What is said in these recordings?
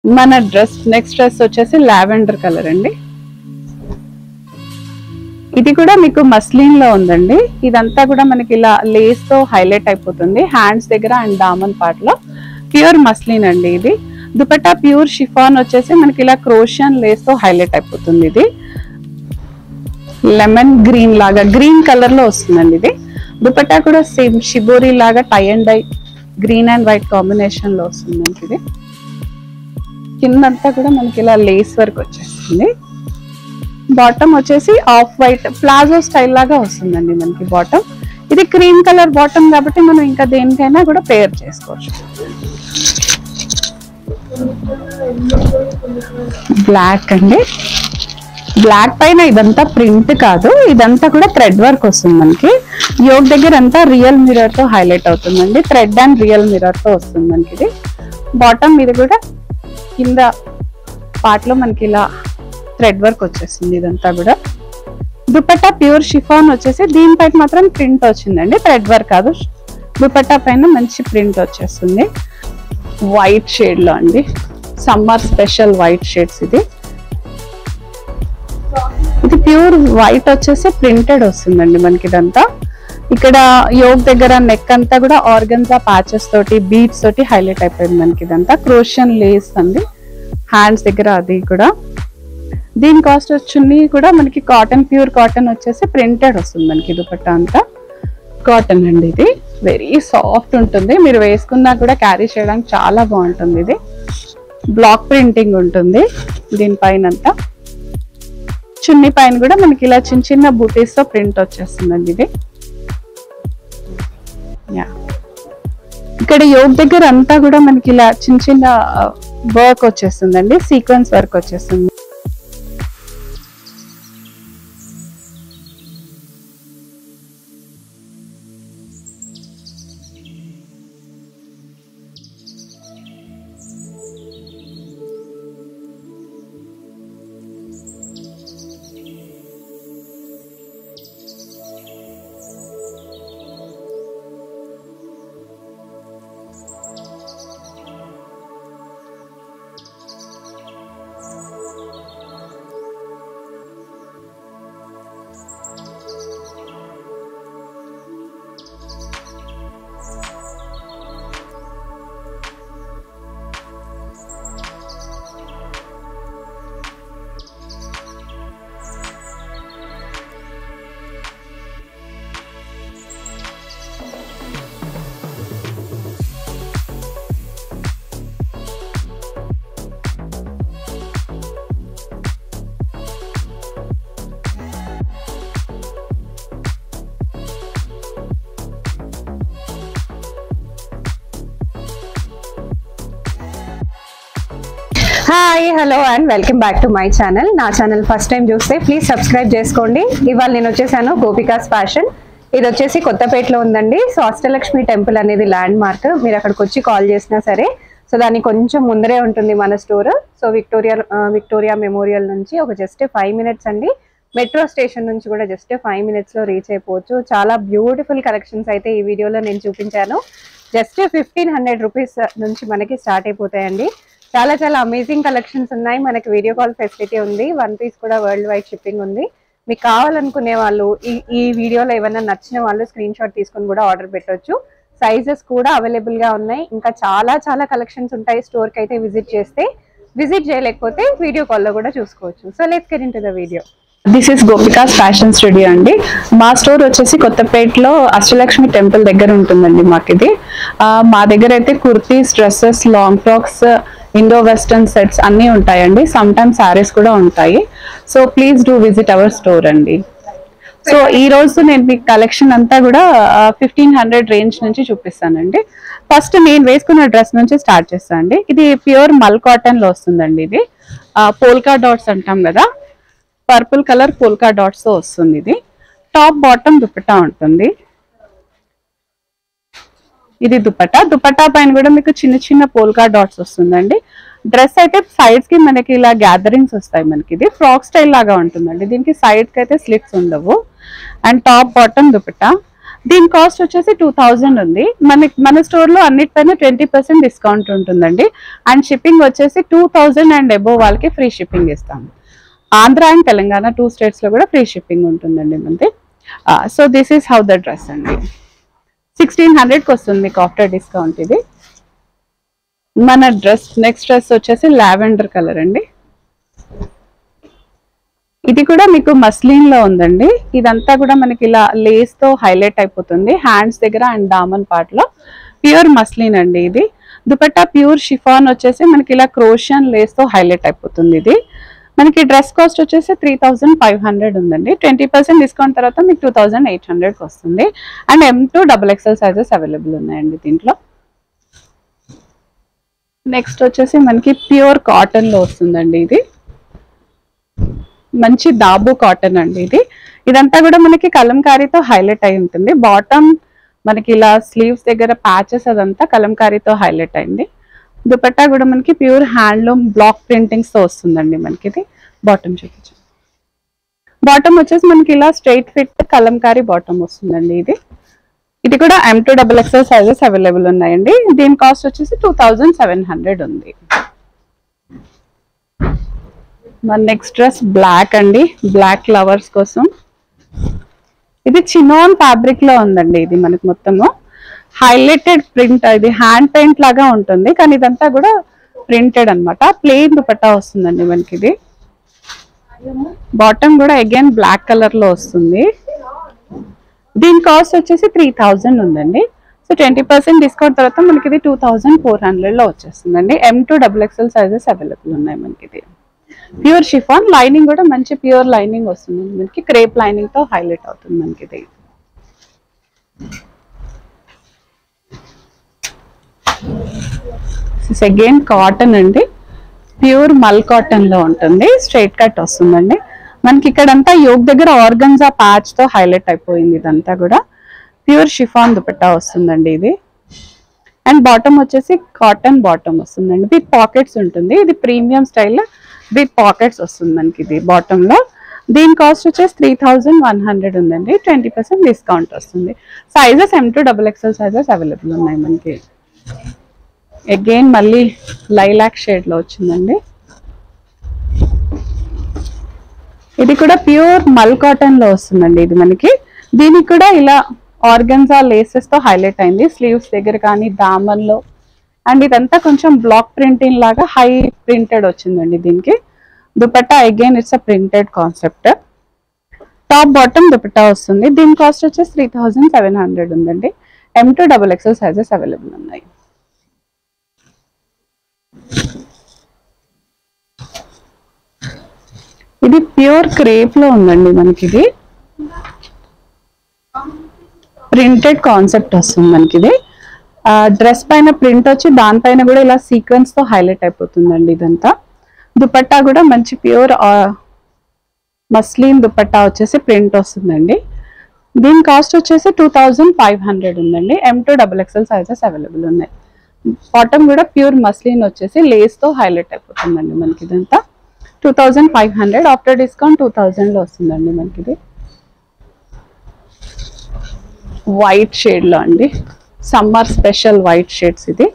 మన dress next dress వచ్చేసి lavender colour అండి. ఇది కూడా మీకు మస్లిన్ లో ఉందండి. ఇదంతా కూడా మనకి ఇలా లేస్ తో హైలైట్ అయిపోతుంది హ్యాండ్స్ దగ్గర అండ్ దామన్ పార్ట్ లో. ప్యూర్ మస్లిన్ అండి ఇది. దుపట్టా ప్యూర్ షిఫాన్ వచ్చేసి మనకి ఇలా క్రోషియన్ లేస్ తో హైలైట్ అయిపోతుంది. ఇది లెమన్ గ్రీన్ లాగా గ్రీన్ కలర్ లో వస్తుందండి. ఇది దుపట్టా కూడా సేమ్ షిబోరి లాగా tie and dye green and white combination లో వస్తుంది. ఇది కిందంతా కూడా మనకి ఇలా లేస్ వర్క్ వచ్చేస్తుంది. బాటమ్ వచ్చేసి ఆఫ్ వైట్ ప్లాజో స్టైల్ లాగా వస్తుందండి మనకి బాటమ్. ఇది క్రీమ్ కలర్ బాటమ్ కాబట్టి మనం ఇంకా దేనికైనా కూడా పేర్ చేసుకోవచ్చు. బ్లాక్ అండి. బ్లాక్ పైన ఇదంతా ప్రింట్ కాదు, ఇదంతా కూడా థ్రెడ్ వర్క్ వస్తుంది మనకి. యోగ్ దగ్గర అంతా రియల్ మిర్రర్ తో హైలైట్ అవుతుందండి. థ్రెడ్ అండ్ రియల్ మిర్రర్ తో వస్తుంది మనకి. ఇది బాటమ్ మీద కూడా కింద పార్ట్ లో మనకి ఇలా థ్రెడ్ వర్క్ వచ్చేస్తుంది. ఇదంతా కూడా దుపట్టా ప్యూర్ షిఫాన్ వచ్చేసి దీనిపైన మాత్రం ప్రింట్ వచ్చిందండి, థ్రెడ్ వర్క్ కాదు. దుపట్టా పైన మంచి ప్రింట్ వచ్చేస్తుంది. వైట్ షేడ్ లో అండి, సమ్మర్ స్పెషల్ వైట్ షేడ్స్. ఇది ప్యూర్ వైట్ వచ్చేసి ప్రింటెడ్ వస్తుందండి మనకి. ఇదంతా ఇక్కడ యోగ్ దగ్గర నెక్ అంతా కూడా ఆర్గన్జా ప్యాచెస్ తోటి బీడ్స్ తోటి హైలైట్ అయిపోయింది మనకి. ఇదంతా క్రోషియన్ లేస్ అండి హ్యాండ్స్ దగ్గర. అది కూడా దీని కాస్ట్ చున్నీ కూడా మనకి కాటన్ ప్యూర్ కాటన్ వచ్చేసి ప్రింటెడ్ వస్తుంది మనకి. దుపట్టా అంతా కాటన్ అండి. ఇది వెరీ సాఫ్ట్ ఉంటుంది, మీరు వేసుకున్నా కూడా క్యారీ చేయడానికి చాలా బాగుంటుంది. ఇది బ్లాక్ ప్రింటింగ్ ఉంటుంది దీనిపైన అంతా. చున్నీ పైన కూడా మనకి ఇలా చిన్న చిన్న బూటీస్ తో ప్రింట్ వచ్చేస్తుందండి. ఇది ఇక్కడ యోగ్ దగ్గర అంతా కూడా మనకి ఇలా చిన్న చిన్న వర్క్ వచ్చేస్తుందండి, సీక్వెన్స్ వర్క్ వచ్చేస్తుంది. Hi hello and welcome back to my channel. నా ఛానల్ ఫస్ట్ టైం చూస్తే ప్లీజ్ సబ్స్క్రైబ్ చేసుకోండి. ఇవాళ నేను వచ్చేసాను గోపికాస్ ఫ్యాషన్. ఇది వచ్చేసి కొత్తపేటలో ఉందండి. సో అష్టలక్ష్మి టెంపుల్ అనేది ల్యాండ్ మార్క్. మీరు అక్కడికి వచ్చి కాల్ చేసినా సరే, సో దానికి కొంచెం ముందరే ఉంటుంది మన స్టోర్. సో విక్టోరియా మెమోరియల్ నుంచి ఒక జస్ట్ 5 minutes అండి. మెట్రో స్టేషన్ నుంచి కూడా జస్ట్ 5 minutes లో రీచ్ అయిపోవచ్చు. చాలా బ్యూటిఫుల్ కలెక్షన్స్ అయితే ఈ వీడియోలో నేను చూపించాను. జస్ట్ 1500 రూపీస్ నుంచి మనకి స్టార్ట్ అయిపోతాయండి. చాలా చాలా అమేజింగ్ కలెక్షన్స్ ఉన్నాయి. మనకి వీడియో కాల్ ఫెసిలిటీ ఉంది. 1 piece కూడా వరల్డ్ వైడ్ షిప్పింగ్ ఉంది. మీకు కావాలనుకునే వాళ్ళు ఈ వీడియోలో ఏమైనా నచ్చిన వాళ్ళు స్క్రీన్ షాట్ తీసుకొని కూడా ఆర్డర్ పెట్టవచ్చు. సైజెస్ కూడా అవైలబుల్ గా ఉన్నాయి. ఇంకా చాలా చాలా కలెక్షన్స్ ఉంటాయి. స్టోర్ కి అయితే విజిట్ చేయలేకపోతే వీడియో కాల్లో కూడా చూసుకోవచ్చు. So let's get into the video. This is gopikas fashion studio అండి. మా స్టోర్ వచ్చేసి కొత్తపేటలో అష్టలక్ష్మి టెంపుల్ దగ్గర ఉంటుందండి. మాకు ఇది మా దగ్గర అయితే kurtis, dresses, long frocks, Indo western sets అన్నీ ఉంటాయండి. సమ్ టైమ్స్ శారీస్ కూడా ఉంటాయి. So please do visit our store అండి. సో ఈ రోజు నేను మీకు కలెక్షన్ అంతా కూడా 1500 రేంజ్ నుంచి చూపిస్తానండి. ఫస్ట్ నేను వేసుకున్న డ్రెస్ నుంచి స్టార్ట్ చేస్తాను అండి. ఇది ప్యూర్ మల్ కాటన్ లో వస్తుందండి. ఇది పోల్కా డాట్స్ అంటాం కదా, పర్పుల్ కలర్ పోల్కా డాట్స్ తో వస్తుంది. ఇది టాప్ బాటమ్ దుపట్టా ఉంటుంది. ఇది దుపట్టా పైన కూడా మీకు చిన్న చిన్న పోల్కా డాట్స్ వస్తుందండి. డ్రెస్ అయితే సైడ్స్ కి మనకి ఇలా గ్యాదరింగ్స్ వస్తాయి. మనకి ఇది ఫ్రాక్ స్టైల్ లాగా ఉంటుందండి. దీనికి సైడ్ కి అయితే స్లిట్స్ ఉండవు. And top bottom dupatta. దీని కాస్ట్ వచ్చేసి 2000 ఉంది. మన స్టోర్ లో అన్నిటిపైన 20% డిస్కౌంట్ ఉంటుందండి. అండ్ షిప్పింగ్ వచ్చేసి 2000 అండ్ అబోవ్ వాళ్ళకి ఫ్రీ షిప్పింగ్ ఇస్తాము. ఆంధ్ర అండ్ తెలంగాణ 2 స్టేట్స్ లో కూడా ఫ్రీ షిప్పింగ్ ఉంటుందండి మనది. So this is how the dress అండి. 1600కి వస్తుంది మీకు ఆఫ్టర్ డిస్కౌంట్. ఇది మన డ్రెస్. నెక్స్ట్ డ్రెస్ వచ్చేసి లావెండర్ కలర్ అండి. ఇది కూడా మీకు మస్లిన్ లో ఉందండి. ఇదంతా కూడా మనకి ఇలా లేస్ తో హైలైట్ అయిపోతుంది హ్యాండ్స్ దగ్గర అండ్ దామన్ పార్ట్ లో. ప్యూర్ మస్లిన్ అండి ఇది. దుపట్టా ప్యూర్ షిఫాన్ వచ్చేసి మనకి ఇలా క్రోషియన్ లేస్ తో హైలైట్ అయిపోతుంది. ఇది మనకి డ్రెస్ కాస్ట్ వచ్చేసి 3500 ఉందండి. 20% డిస్కౌంట్ తర్వాత మీకు 2800కి వస్తుంది. And M2 XXL sizes available ఉన్నాయండి దీంట్లో. నెక్స్ట్ వచ్చేసి మనకి ప్యూర్ కాటన్ లో వస్తుందండి. ఇది మంచి దాబు కాటన్ అండి. ఇదంతా కూడా మనకి కలంకారీతో హైలైట్ అయి ఉంటుంది. బాటమ్ మనకి ఇలా స్లీవ్స్ దగ్గర ప్యాచెస్ అదంతా కలంకారీతో హైలైట్ అయింది. దుపట్టా కూడా మనకి ప్యూర్ హ్యాండ్లూమ్ బ్లాక్ ప్రింటింగ్స్ తో వస్తుందండి మనకి. ఇది బాటమ్ చూపించు. బాటమ్ వచ్చేసి మనకి ఇలా స్ట్రైట్ ఫిట్ కలంకారీ బాటమ్ వస్తుందండి. ఇది కూడా M2 XXL సైజెస్ అవైలబుల్ ఉన్నాయండి. దీని కాస్ట్ వచ్చేసి 2700 ఉంది. మన నెక్స్ట్ డ్రెస్ బ్లాక్ అండి. బ్లాక్ లవర్స్ కోసం. ఇది చినోన్ ఫ్యాబ్రిక్ లో ఉందండి. ఇది మనకి మొత్తము హైలైటెడ్ ప్రింట్. ఇది హ్యాండ్ పెయింట్ లాగా ఉంటుంది కానీ ఇదంతా కూడా ప్రింటెడ్ అనమాట. ప్లెయిన్ దుపట్టా వస్తుందండి మనకి. ఇది బాటమ్ కూడా అగైన్ బ్లాక్ కలర్ లో వస్తుంది. దీని కాస్ట్ వచ్చేసి 3000 ఉందండి. సో 20% డిస్కౌంట్ తర్వాత మనకి ఇది 2400 లో వచ్చేస్తుందండి. M2 XXL సైజెస్ అవైలబుల్ ఉన్నాయి మనకి. ఇది ప్యూర్ షిఫాన్. లైనింగ్ కూడా మంచి ప్యూర్ లైనింగ్ వస్తుంది మనకి. క్రేప్ లైనింగ్ తో హైలైట్ అవుతుంది మనకి. ఇది అగైన్ కాటన్ అండి. ప్యూర్ మల్ కాటన్ లో ఉంటుంది. స్ట్రైట్ కట్ వస్తుందండి మనకి. ఇక్కడంతా యోగ్ దగ్గర ఆర్గన్జా ప్యాచ్ తో హైలైట్ అయిపోయింది. ఇదంతా కూడా ప్యూర్ షిఫాన్ దుపట్టా వస్తుందండి. ఇది అండ్ బాటమ్ వచ్చేసి కాటన్ బాటమ్ వస్తుందండి. విత్ పాకెట్స్ ఉంటుంది. ఇది ప్రీమియం స్టైల్ విత్ పాకెట్స్ వస్తుంది మనకి ఇది బాటమ్ లో. దీని కాస్ట్ వచ్చేసి 3100 ఉందండి. 20% డిస్కౌంట్ వస్తుంది. Sizes M2 XXL sizes available ఉన్నాయి మనకి. అగైన్ మళ్ళీ లైలాక్ షేడ్ లో వచ్చిందండి. ఇది కూడా ప్యూర్ మల్ కాటన్ లో వస్తుందండి. ఇది మనకి. దీనికి కూడా ఇలా ఆర్గన్జా లేసెస్ తో హైలైట్ అయింది స్లీవ్స్ దగ్గర కానీ దామన్ లో. అండ్ ఇదంతా కొంచెం బ్లాక్ ప్రింటింగ్ లాగా హై ప్రింటెడ్ వచ్చిందండి దీనికి. Dupatta again it's a printed concept. Top bottom dupatta వస్తుంది. దీని కాస్ట్ వచ్చేసి 3700 ఉందండి. M2 XXL సైజెస్ అవైలబుల్ ఉన్నాయి. ఇది ప్యూర్ క్రేప్ లో ఉందండి మనకి. ఇది ప్రింటెడ్ కాన్సెప్ట్ వస్తుంది మనకి. ఇది డ్రెస్ పైన ప్రింట్ వచ్చి దానిపైన కూడా ఇలా సీక్వెన్స్ తో హైలైట్ అయిపోతుందండి ఇదంతా. దుపట్టా కూడా మంచి ప్యూర్ మస్లిన్ దుపట్టా వచ్చేసి ప్రింట్ వస్తుందండి. దీని కాస్ట్ వచ్చేసి 2500 ఉందండి. M2 XXL సైజెస్ అవైలబుల్ ఉన్నాయి. బాటమ్ కూడా ప్యూర్ మస్లిన్ వచ్చేసి లేస్ తో హైలైట్ అయిపోతుందండి మనకి. ఇదంతా 2500 ఆఫ్టర్ డిస్కౌంట్ 2000 లో వస్తుందండి మనకి. ఇది వైట్ షేడ్ లో అండి. Summer special white shades. ఇది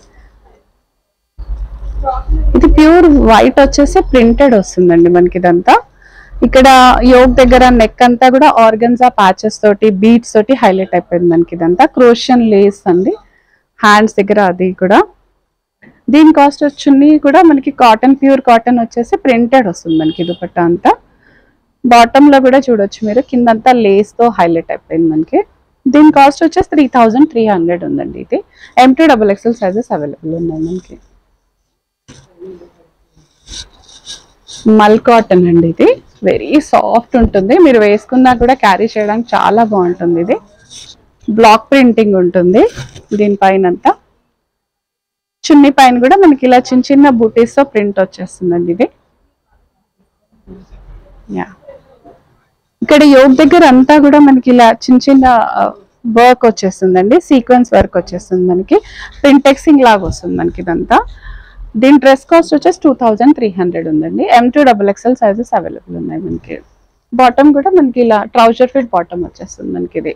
ప్యూర్ వైట్ వచ్చేసి ప్రింటెడ్ వస్తుందండి మనకి. ఇదంతా ఇక్కడ యోగ్ దగ్గర నెక్ అంతా కూడా ఆర్గన్జా ప్యాచెస్ తోటి బీట్స్ తోటి హైలైట్ అయిపోయింది మనకి. ఇదంతా క్రోషియన్ లేస్ అండి హ్యాండ్స్ దగ్గర. అది కూడా దీని కాస్ట్ వచ్చి కూడా మనకి కాటన్ ప్యూర్ కాటన్ వచ్చేసి ప్రింటెడ్ వస్తుంది మనకి దుపట్టా అంతా. బాటమ్ లో కూడా చూడొచ్చు మీరు కిందంతా లేస్ తో హైలైట్ అయిపోయింది మనకి. దీని కాస్ట్ వచ్చేసి 3300 ఉందండి. ఇది M2 XXL సైజెస్ అవైలబుల్ ఉన్నాయి మనకి. మల్ కాటన్ అండి. ఇది వెరీ సాఫ్ట్ ఉంటుంది. మీరు వేసుకున్నా కూడా క్యారీ చేయడానికి చాలా బాగుంటుంది. ఇది బ్లాక్ ప్రింటింగ్ ఉంటుంది దీనిపైన అంతా. చున్నీ పైన కూడా మనకి ఇలా చిన్న చిన్న బూటీస్ తో ప్రింట్ వచ్చేస్తుందండి. ఇది ఇక్కడ యోగ్ దగ్గర అంతా కూడా మనకి ఇలా చిన్న చిన్న వర్క్ వచ్చేస్తుందండి. సీక్వెన్స్ వర్క్ వచ్చేస్తుంది మనకి. ప్రింటెక్సింగ్ లాగా వస్తుంది మనకి ఇదంతా. దీని డ్రెస్ కాస్ట్ వచ్చేసి 2300 ఉందండి. M2 XXL సైజెస్ అవైలబుల్ ఉన్నాయి మనకి. బాటమ్ కూడా మనకి ఇలా ట్రౌజర్ ఫిట్ బాటమ్ వచ్చేస్తుంది మనకి. ఇది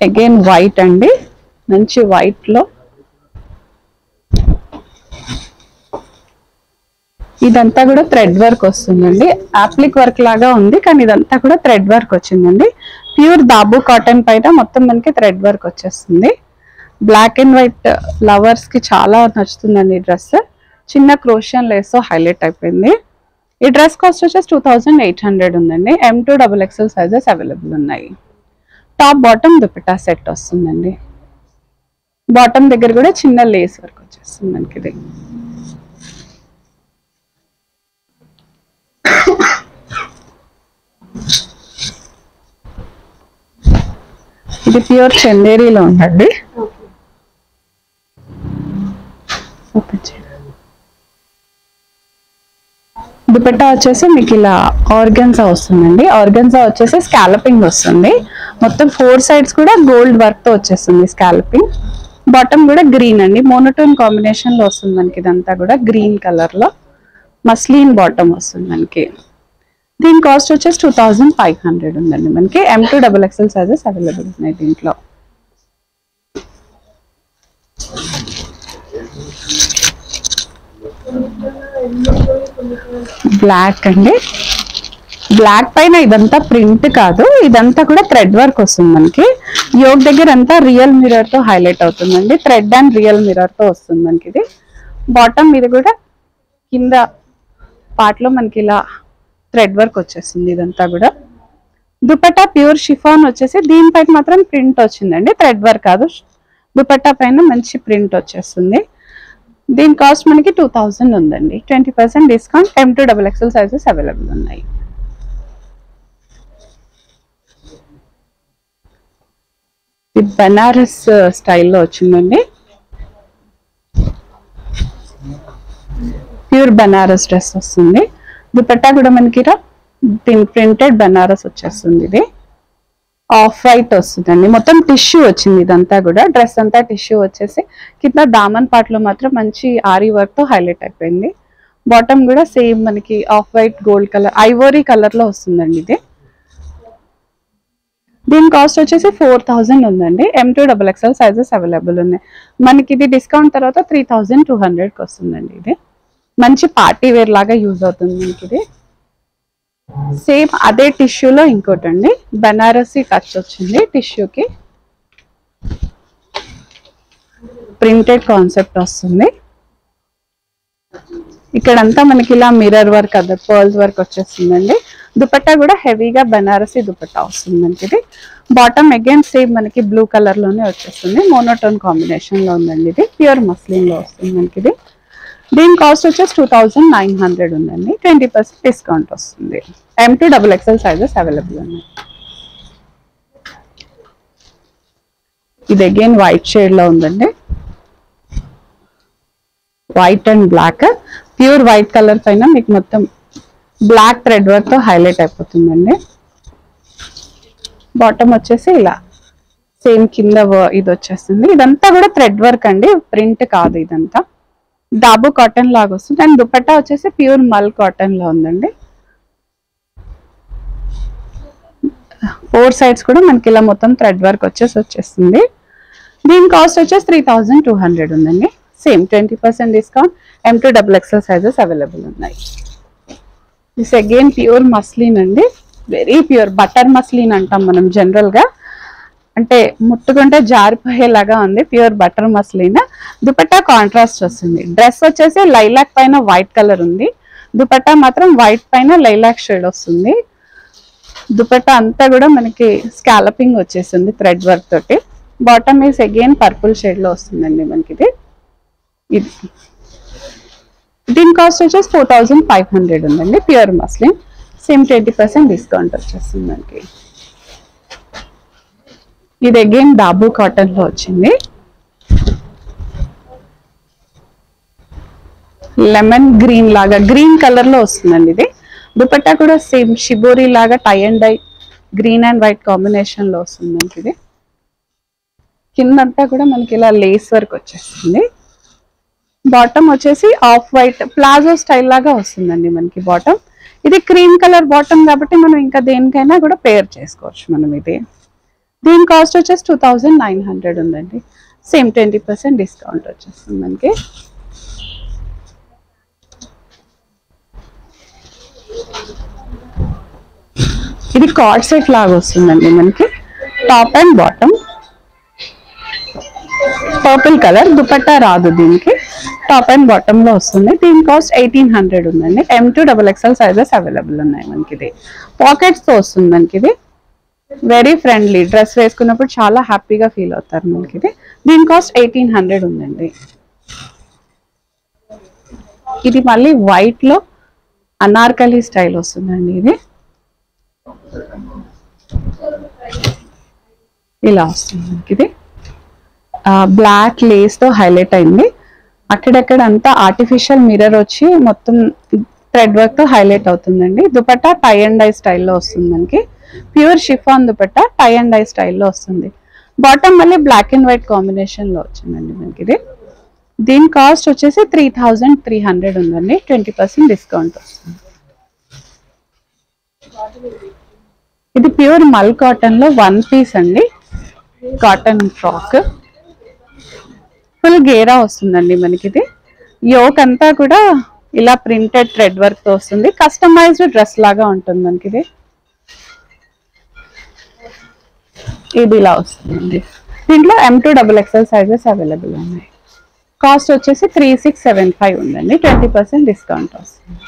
అగైన్ వైట్ అండి, మంచి వైట్ లో ఇదంతా కూడా థ్రెడ్ వర్క్ వస్తుందండి. అప్లిక్ వర్క్ లాగా ఉంది కానీ ఇదంతా కూడా థ్రెడ్ వర్క్ వచ్చిందండి. ప్యూర్ బాబు కాటన్ పైన మొత్తం మనకి థ్రెడ్ వర్క్ వచ్చేస్తుంది. బ్లాక్ అండ్ వైట్ లవర్స్ కి చాలా నచ్చుతుందండి ఈ డ్రెస్. చిన్న క్రోషియన్ లేస్ తో హైలైట్ అయిపోయింది. ఈ డ్రెస్ కాస్ట్ వచ్చేసి 2800 ఉందండి. M2XXL సైజెస్ అవైలబుల్ ఉన్నాయి. టాప్ బాటమ్ దుపట్టా సెట్ వస్తుందండి. బాటమ్ దగ్గర కూడా చిన్న లేస్ వర్క్ వచ్చేస్తుంది మనకి. ఇది ప్యూర్ చందేరీలో ఉందండి. దుపట్టా వచ్చేసి మీకు ఇలా ఆర్గన్జా వస్తుందండి. ఆర్గన్జా వచ్చేసి స్కాలపింగ్ వస్తుంది. మొత్తం 4 సైడ్స్ కూడా గోల్డ్ వర్క్ తో వచ్చేస్తుంది స్కాలపింగ్. బాటమ్ కూడా గ్రీన్ అండి, మోనోటోన్ కాంబినేషన్ లో వస్తుంది మనకి. ఇదంతా కూడా గ్రీన్ కలర్ లో మస్లిన్ బాటమ్ వస్తుంది మనకి. దీని కాస్ట్ వచ్చేసి 2500 ఉందండి మనకి. M2XXL సైజెస్ అవైలబుల్ ఉన్నాయి దీంట్లో. బ్లాక్ అండి, బ్లాక్ పైన ఇదంతా ప్రింట్ కాదు, ఇదంతా కూడా థ్రెడ్ వర్క్ వస్తుంది మనకి. యోగ్ దగ్గర అంతా రియల్ మిర్రర్ తో హైలైట్ అవుతుందండి. థ్రెడ్ అండ్ రియల్ మిర్రర్ తో వస్తుంది మనకి ఇది. బాటమ్ మీద కూడా కింద పార్ట్ లో మనకి ఇలా థ్రెడ్ వర్క్ వచ్చేస్తుంది ఇదంతా కూడా. దుపట్టా ప్యూర్ షిఫాన్ వచ్చేసి దీనిపైన మాత్రం ప్రింట్ వచ్చిందండి, థ్రెడ్ వర్క్ కాదు. దుపట్టా పైన మంచి ప్రింట్ వచ్చేస్తుంది. దీని కాస్ట్ మనకి 2000 ఉందండి. 20% డిస్కౌంట్. M2XXL సైజెస్ అవైలబుల్ ఉన్నాయి. ఇది బనారస్ స్టైల్లో వచ్చిందండి. ప్యూర్ బనారస్ డ్రెస్ వస్తుంది. దుపట్టా కూడా మనకి ప్రింటెడ్ బనారస్ వచ్చేస్తుంది. ఇది ఆఫ్ వైట్ వస్తుందండి, మొత్తం టిష్యూ వచ్చింది ఇదంతా కూడా. డ్రెస్ అంతా టిష్యూ వచ్చేసి కింద దామన్ పార్ట్ లో మాత్రం మంచి ఆరీ వర్క్ తో హైలైట్ అయిపోయింది. బాటమ్ కూడా సేమ్ మనకి off white gold colour ivory colour లో వస్తుందండి ఇది. దీని కాస్ట్ వచ్చేసి 4000 ఉందండి. M2XXL సైజెస్ అవైలబుల్ ఉన్నాయి మనకి. ఇది డిస్కౌంట్ తర్వాత 3200కి వస్తుందండి. ఇది మంచి పార్టీ వేర్ లాగా యూజ్ అవుతుంది మనకి. ఇది సేమ్ అదే టిష్యూలో ఇంకోటి అండి, బనారసి టచ్ వచ్చింది టిష్యూకి. ప్రింటెడ్ కాన్సెప్ట్ వస్తుంది. ఇక్కడంతా మనకి ఇలా మిర్రర్ వర్క్, అదే పర్ల్స్ వర్క్ వచ్చేస్తుందండి. దుపట్టా కూడా హెవీగా బనారసి దుపట్టా వస్తుంది మనకి. ఇది బాటమ్ అగైన్ సేమ్ మనకి బ్లూ కలర్ లోనే వచ్చేస్తుంది. మోనోటోన్ కాంబినేషన్ లో ఉందండి. ఇది ప్యూర్ మస్లిన్ లో వస్తుంది మనకి. ఇది దీని కాస్ట్ వచ్చేసి 2900 ఉందండి. 20% డిస్కౌంట్ వస్తుంది. M2XXL సైజెస్ అవైలబుల్ ఉన్నాయి. ఇది అగైన్ వైట్ షేడ్ లో ఉందండి. White and black, pure white colour పైన మీకు మొత్తం బ్లాక్ థ్రెడ్ వర్క్ తో హైలైట్ అయిపోతుందండి. బాటమ్ వచ్చేసి ఇలా సేమ్ కింద ఇది వచ్చేస్తుంది. ఇదంతా కూడా థ్రెడ్ వర్క్ అండి, ప్రింట్ కాదు ఇదంతా. దాబు కాటన్ లాగా వస్తుంది. అండ్ దుపట్టా వచ్చేసి ప్యూర్ మల్ కాటన్ లో ఉందండి. 4 సైడ్స్ కూడా మనకి ఇలా మొత్తం థ్రెడ్ వర్క్ వచ్చేస్తుంది. దీని కాస్ట్ వచ్చేసి 3200 ఉందండి. Same 20% discount. M2XXL sizes available ఉన్నాయి. దిస్ అగైన్ ప్యూర్ మస్లిన్ అండి, వెరీ ప్యూర్ బటర్ మస్లిన్ అంటాం మనం జనరల్ గా, అంటే ముట్టుకుంటే జారిపోయేలాగా ఉంది. Pure butter muslin. Dupatta contrast వస్తుంది. డ్రెస్ వచ్చేసి లైలాక్ పైన వైట్ కలర్ ఉంది. దుపట్టా మాత్రం వైట్ పైన లైలాక్ షేడ్ వస్తుంది. దుపట్టా అంతా కూడా మనకి స్కాలపింగ్ వచ్చేసింది థ్రెడ్ వర్క్ తోటి. Bottom is again purple shade లో వస్తుందండి మనకి. ఇది దీని కాస్ట్ వచ్చేసి 4500 ఉందండి. Pure muslin. సేమ్ 20% డిస్కౌంట్ వచ్చేస్తుంది మనకి. ఇది అగైన్ బాబు కాటన్ లో వచ్చింది. లెమన్ గ్రీన్ లాగా గ్రీన్ కలర్ లో వస్తుందండి ఇది. దుపట్టా కూడా సేమ్ షిబోరి లాగా tie and dye green and white combination లో వస్తుంది మనకి. ఇది కిందంతా కూడా మనకి ఇలా లేస్ వర్క్ వచ్చేస్తుంది. బాటమ్ వచ్చేసి ఆఫ్ వైట్ ప్లాజో స్టైల్ లాగా వస్తుందండి మనకి బాటమ్. ఇది క్రీమ్ కలర్ బాటమ్ కాబట్టి మనం ఇంకా దేనికైనా కూడా పేర్ చేసుకోవచ్చు మనం. ఇది దీని కాస్ట్ వచ్చేసి 2900 ఉందండి. సేమ్ 20% డిస్కౌంట్ వచ్చేస్తుంది మనకి. ఇది కార్డ్ సెట్ లాగా వస్తుందండి మనకి. Top and bottom purple colour, dupatta రాదు దీనికి, టాప్ అండ్ బాటమ్ లో వస్తుంది. దీని కాస్ట్ 1800 ఉందండి. M2 XXL సైజెస్ అవైలబుల్ ఉన్నాయి మనకి. ఇది పాకెట్స్ తో వస్తుంది మనకి. ఇది వెరీ ఫ్రెండ్లీ, డ్రెస్ వేసుకున్నప్పుడు చాలా హ్యాపీగా ఫీల్ అవుతారు మనకి. ఇది దీని కాస్ట్ 1800 ఉందండి. ఇది మళ్ళీ వైట్ లో అనార్కలి స్టైల్ వస్తుందండి. ఇది ఇలా వస్తుంది మనకి. ఇది బ్లాక్ లేస్ తో హైలైట్ అయింది. అక్కడక్కడ అంతా ఆర్టిఫిషియల్ మిర్రర్ వచ్చి మొత్తం థ్రెడ్ వర్క్ తో హైలైట్ అవుతుందండి. దుపట్టా టై అండ్ డై స్టైల్లో వస్తుంది మనకి. Pure chiffon dupatta tie and dye స్టైల్లో వస్తుంది. బాటమ్ మళ్ళీ బ్లాక్ అండ్ వైట్ కాంబినేషన్ లో వచ్చిందండి మనకి. ఇది దీని కాస్ట్ వచ్చేసి 3300 ఉందండి. 20% డిస్కౌంట్ వస్తుంది. ఇది ప్యూర్ మల్ కాటన్ లో 1 పీస్ అండి. కాటన్ ఫ్రాక్ ఫుల్ గేరా వస్తుందండి మనకి. ఇది యోక్ అంతా కూడా ఇలా ప్రింటెడ్ థ్రెడ్ వర్క్ తో వస్తుంది. కస్టమైజ్డ్ డ్రెస్ లాగా ఉంటుంది మనకి. ఇది ఇలా వస్తుంది. దీంట్లో M2 XXL సైజెస్ అవైలబుల్ ఉన్నాయి. కాస్ట్ వచ్చేసి 3675 ఉందండి. 20% డిస్కౌంట్ వస్తుంది.